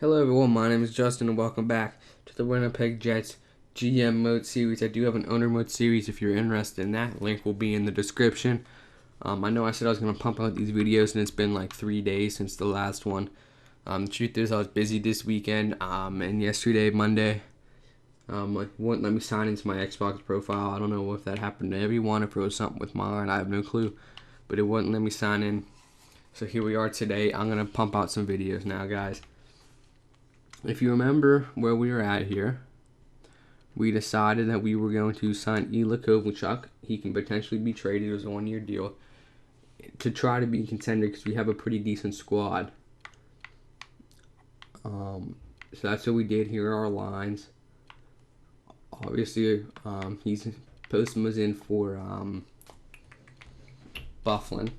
Hello everyone, my name is Justin and welcome back to the Winnipeg Jets GM mode series. I do have an owner mode series if you're interested in that. Link will be in the description. I know I said I was going to pump out these videos and it's been like 3 days since the last one. The truth is I was busy this weekend and yesterday, Monday, wouldn't let me sign into my Xbox profile. I don't know if that happened to everyone, if it was something with mine, I have no clue. But it wouldn't let me sign in. So here we are today. I'm going to pump out some videos now, guys. If you remember where we were at here, we decided that we were going to sign Ilya Kovalchuk. He can potentially be traded. It was a 1-year deal to try to be a contender because we have a pretty decent squad. So that's what we did. Here are our lines. Obviously, Postman was in for Bufflin.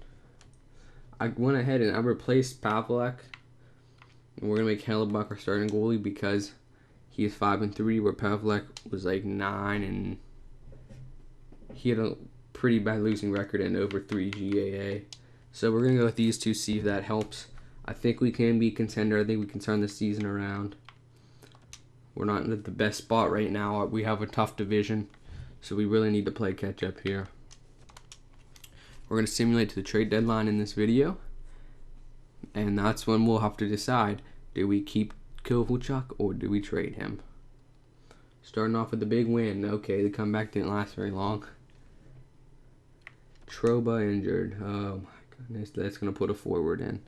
I went ahead and I replaced Pavlek. And we're going to make Hellebuck our starting goalie because he is 5-3, where Pavlek was like 9, and he had a pretty bad losing record and over 3 GAA. So we're going to go with these two, see if that helps. I think we can be a contender. I think we can turn the season around. We're not in the best spot right now. We have a tough division, so we really need to play catch up here. We're going to simulate to the trade deadline in this video. And that's when we'll have to decide, do we keep Kovalchuk or do we trade him? Starting off with the big win. Okay, the comeback didn't last very long. Trouba injured. Oh my goodness, that's going to put a forward in.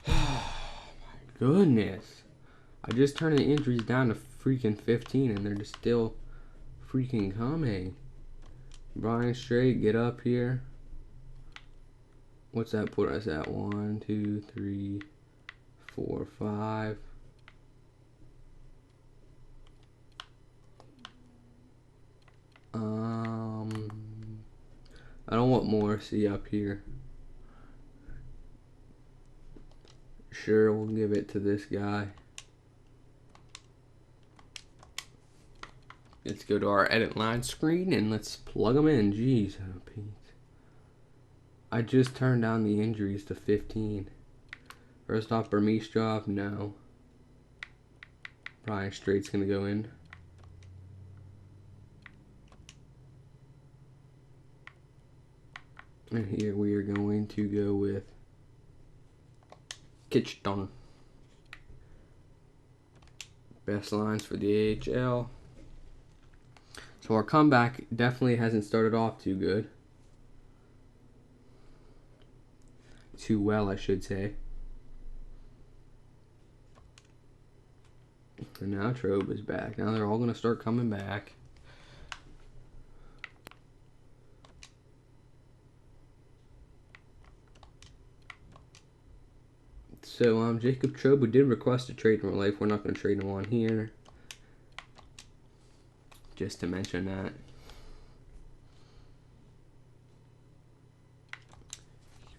Oh my goodness. I just turned the injuries down to freaking 15 and they're just still freaking coming. Brian Straight, get up here. What's that put us at? 1, 2, 3, 4, 5. I don't want Morrissey up here. Sure, we'll give it to this guy. Let's go to our edit line screen and let's plug them in. Jeez, oh Pete. I just turned down the injuries to 15. First off, Burmistrov, no. Brian Straight's going to go in. And here we are going to go with Kitchton. Best lines for the AHL. So our comeback definitely hasn't started off too good. Too well, I should say. And now Trobe is back. Now they're all going to start coming back. So Jacob Trouba did request a trade in real life. We're not going to trade him on here. Just to mention that.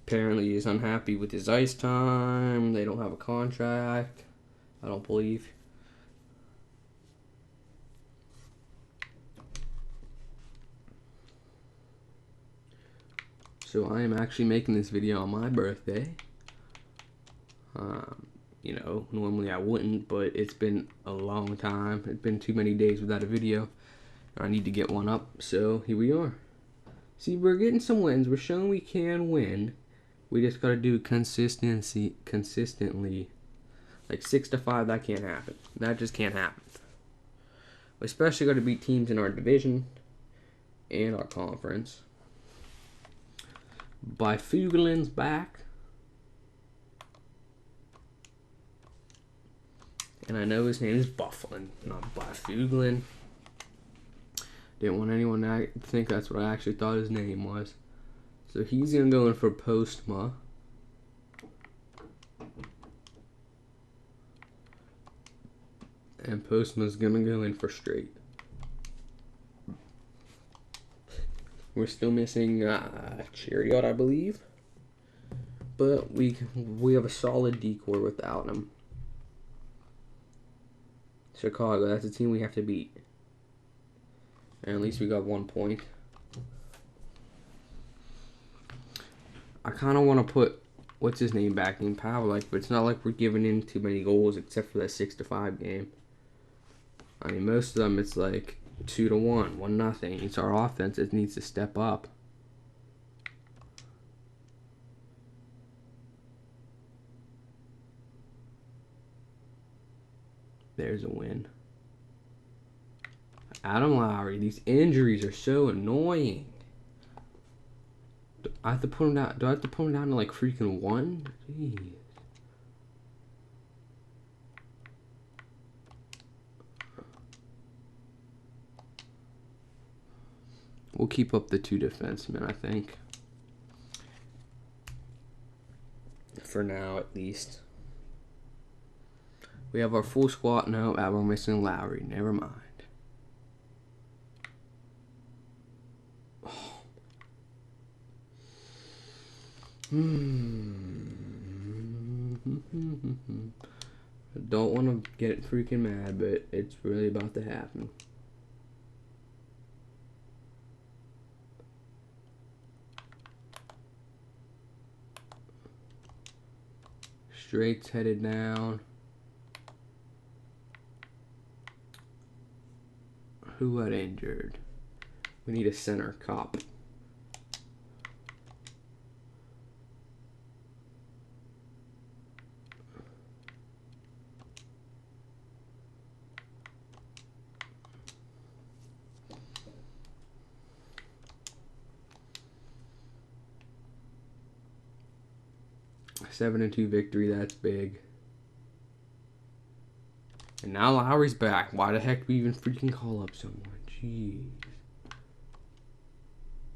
Apparently he's unhappy with his ice time. They don't have a contract, I don't believe. So I am actually making this video on my birthday. You know, normally I wouldn't, but it's been a long time. It's been too many days without a video. I need to get one up, so here we are. See, we're getting some wins. We're showing we can win. We just got to do consistently. Like 6-5, that can't happen. That just can't happen. We especially got to beat teams in our division and our conference. Byfuglien's back. And I know his name is Bufflin, not Byfuglien. Didn't want anyone to think that's what I actually thought his name was. So he's going to go in for Postma. And Postma's going to go in for Straight. We're still missing Chariot, I believe. But we have a solid decor without him. Chicago, that's a team we have to beat. And at least we got 1 point. I kind of want to put, what's his name, back in Pavlik, but it's not like we're giving in too many goals except for that 6-5 game. I mean, most of them it's like 2-1, 1-0. It's our offense that needs to step up. There's a win. Adam Lowry, these injuries are so annoying. Do I have to put him down? Do I have to put him down to like freaking 1? Jeez. We'll keep up the 2 defensemen, I think. For now, at least. We have our full squad. No, we're missing Lowry. Never mind. Oh. I don't want to get freaking mad, but it's really about to happen. Straight's headed down. Who got injured? We need a center cop. A 7-2 victory, that's big. And now Lowry's back. Why the heck do we even freaking call up someone? Jeez.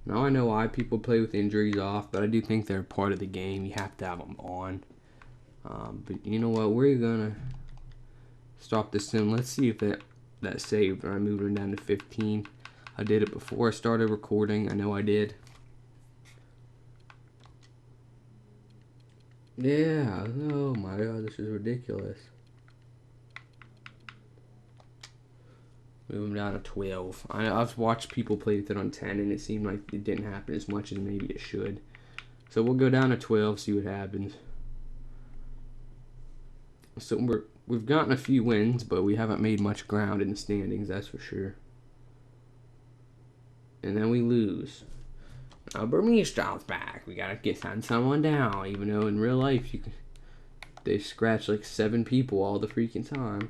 Now I know why people play with injuries off, but I do think they're part of the game. You have to have them on. But you know what? We're going to stop the sim. Let's see if that saved when I moved it down to 15. I did it before I started recording. I know I did. Yeah. Oh my god, this is ridiculous. Move them down to 12. I've watched people play with it on 10, and it seemed like it didn't happen as much as maybe it should. So we'll go down to 12, see what happens. So we've gotten a few wins, but we haven't made much ground in the standings, that's for sure. And then we lose. Now Burmese-style's back. We gotta get someone down, even though in real life they scratch like 7 people all the freaking time.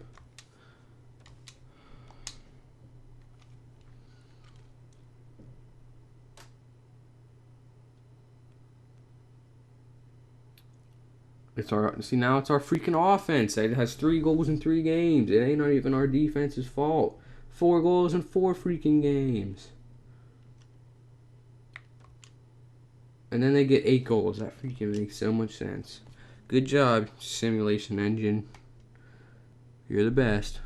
Now it's our freaking offense. It has 3 goals in 3 games. It ain't not even our defense's fault. 4 goals in 4 freaking games. And then they get 8 goals. That freaking makes so much sense. Good job, simulation engine. You're the best.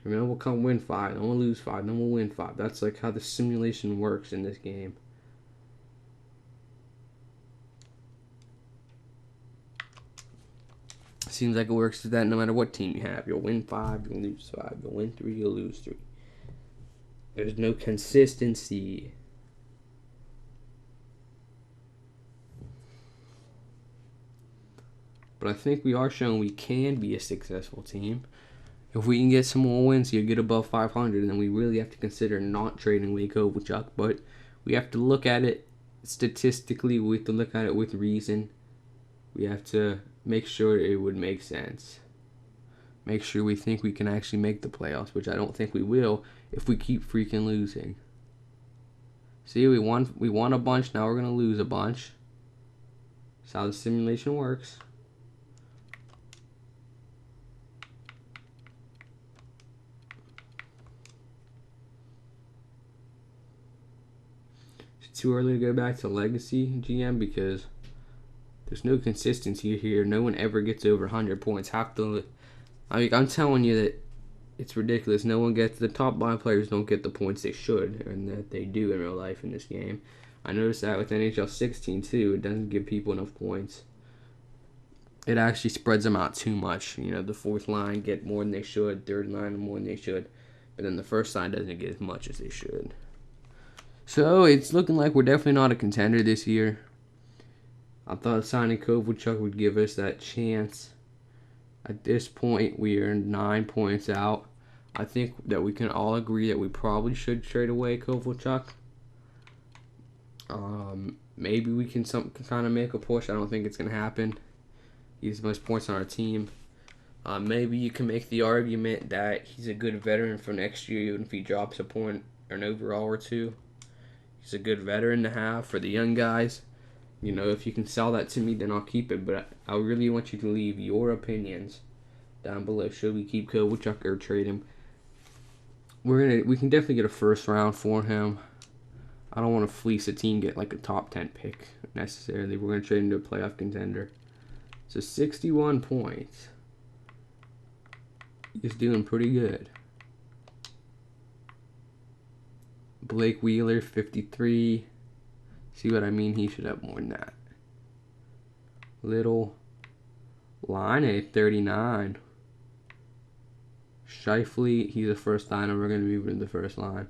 And then we'll come win 5, then we'll lose 5, then we'll win 5. That's like how the simulation works in this game. Seems like it works to that no matter what team you have. You'll win 5, you'll lose 5. You'll win 3, you'll lose 3. There's no consistency. But I think we are showing we can be a successful team. If we can get some more wins here, get above 500, then we really have to consider not trading Wake Chuck. But we have to look at it statistically. We have to look at it with reason. We have to make sure it would make sense. Make sure we think we can actually make the playoffs, which I don't think we will if we keep freaking losing. See, we won a bunch, now we're going to lose a bunch. That's how the simulation works. It's too early to go back to Legacy GM because there's no consistency here. No one ever gets over 100 points. I'm telling you that it's ridiculous. No one gets, the top 5 players don't get the points they should, and that they do in real life in this game. I noticed that with NHL 16 too. It doesn't give people enough points. it actually spreads them out too much. You know, the fourth line get more than they should, third line more than they should, but then the first line doesn't get as much as they should. So it's looking like we're definitely not a contender this year. I thought signing Kovalchuk would give us that chance. At this point, we are 9 points out. I think that we can all agree that we probably should trade away Kovalchuk. Maybe we can kind of make a push. I don't think it's going to happen. He's the most points on our team. Maybe you can make the argument that he's a good veteran for next year, even if he drops a point or an overall or two. He's a good veteran to have for the young guys. You know, if you can sell that to me, then I'll keep it. But I really want you to leave your opinions down below. Should we keep Kovalchuk or trade him? We can definitely get a first round for him. I don't want to fleece a team, get like a top 10 pick necessarily. We're going to trade him to a playoff contender. So 61 points. He's doing pretty good. Blake Wheeler, 53. See what I mean? He should have more than that. Little Line, 39. Shifley, he's a first liner. We're going to move him to the first line.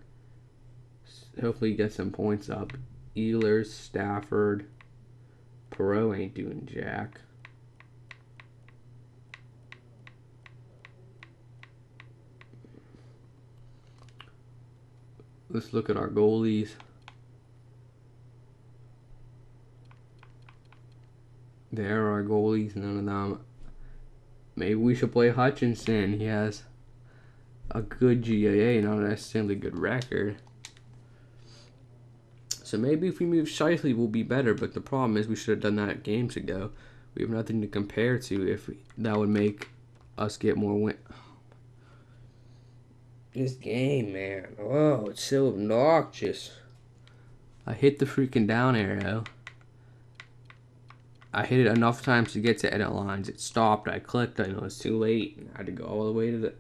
Hopefully get some points up. Ehlers, Stafford. Perot ain't doing jack. Let's look at our goalies. There are our goalies, none of them. Maybe we should play Hutchinson. He has a good GAA, not necessarily a good record. So maybe if we move Shifley, we'll be better. But the problem is we should have done that games ago. We have nothing to compare to. That would make us get more win. This game, man. Oh, it's so obnoxious. I hit the freaking down arrow. I hit it enough times to get to edit lines. It stopped. I clicked. I know it's too late. And I had to go all the way to the...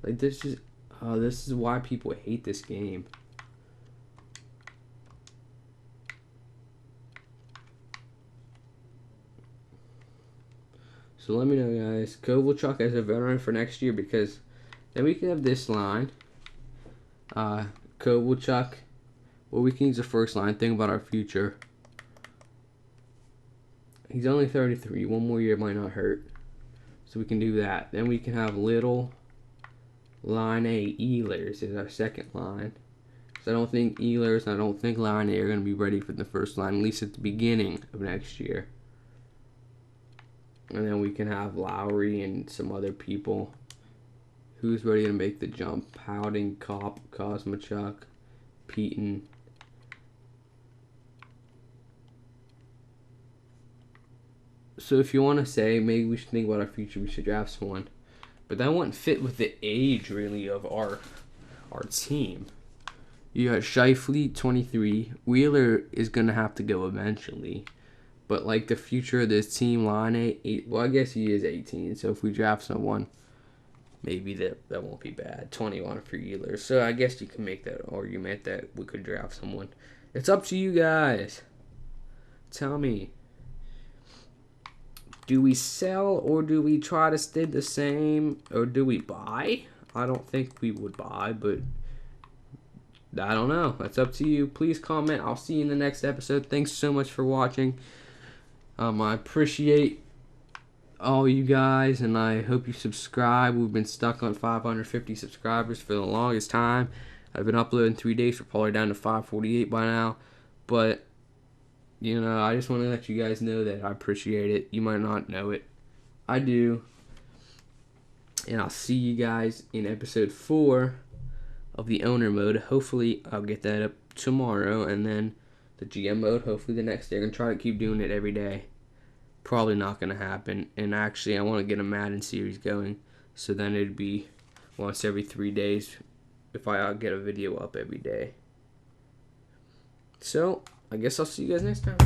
Like, this is why people hate this game. So let me know, guys. Kovalchuk as a veteran for next year, because then we can have this line. Kovalchuk. Well, we can use the first line. Think about our future. He's only 33. One more year might not hurt. So we can do that. Then we can have Little, Line A, Ehlers is our second line. So I don't think Ehlers and I don't think Line A are going to be ready for the first line, at least at the beginning of next year. And then we can have Lowry and some other people. Who's ready to make the jump? Howden, Kopp, Kosmachuk, Peaton. So if you want to say maybe we should think about our future, we should draft someone. But that wouldn't fit with the age, really, of our team. You got Shifley, 23. Wheeler is going to have to go eventually. But, like, the future of this team, Line 8, well, I guess he is 18. So if we draft someone, maybe that won't be bad. 21 for Ehlers. So I guess you can make that argument that we could draft someone. It's up to you guys. Tell me. Do we sell or do we try to stay the same? Or do we buy? I don't think we would buy, but I don't know. That's up to you. Please comment. I'll see you in the next episode. Thanks so much for watching. I appreciate all you guys, and I hope you subscribe. We've been stuck on 550 subscribers for the longest time. I've been uploading 3 days. We're probably down to 548 by now. But, you know, I just want to let you guys know that I appreciate it. You might not know it. I do. And I'll see you guys in episode 4 of the owner mode. Hopefully, I'll get that up tomorrow. And then the GM mode, hopefully the next day. I'm going to try to keep doing it every day. Probably not going to happen. And actually, I want to get a Madden series going. So then it'd be once every 3 days if I get a video up every day. So, I guess I'll see you guys next time.